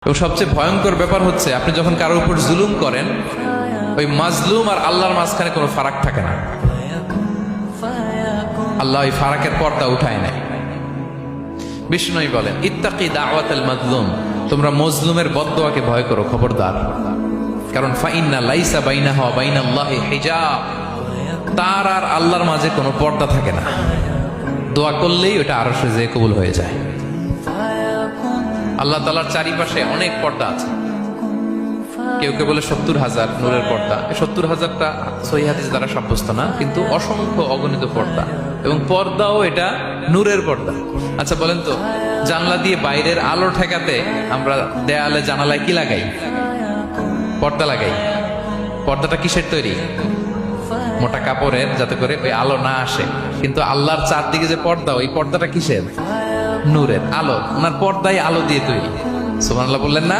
এবং সবচেয়ে ভয়ঙ্কর ব্যাপার হচ্ছে আপনি যখন কারোর উপর জুলুম করেন, ওই মাজলুম আর আল্লাহর মাঝখানে কোনো ফারাক থাকে না। আল্লাহ ওই ফারাকের পর্দা উঠায় নেয়। বিষ্ণু বলেন, ইত্তাকি দাওয়াতাল মাজলুম, তোমরা মজলুমের বদদোয়াকে ভয় করো, খবরদার। কারণ ফাইন্না লাইসা বাইনাহু ওয়া বাইনাল্লাহি হিজাব, তার আর আল্লাহর মাঝে কোনো পর্দা থাকে না। দোয়া করলেই ওটা আরশে যেয়ে কবুল হয়ে যায়। আল্লাহ তাআলার চারিপাশে অনেক পর্দা আছে। কেউ কেউ বলে 70,000 নূরের পর্দা। 70,000টা সহিহ হাদিস দ্বারা সাব্যস্ত না, কিন্তু অসংখ্য অগণিত পর্দা, এবং পর্দাও এটা নূরের পর্দা। আচ্ছা বলেন তো, জানলা দিয়ে বাইরের আলো ঠেকাতে আমরা দেয়ালে জানালায় কি লাগাই? পর্দা লাগাই। পর্দাটা কিসের তৈরি? মোটা কাপড়ের, যাতে করে ওই আলো না আসে। কিন্তু আল্লাহর চারদিকে যে পর্দা, ওই পর্দাটা কিসের? নূরের, আলো। ওনার পর্দায় আলো দিয়ে তৈরি। সুবহানাল্লাহ বললেন না?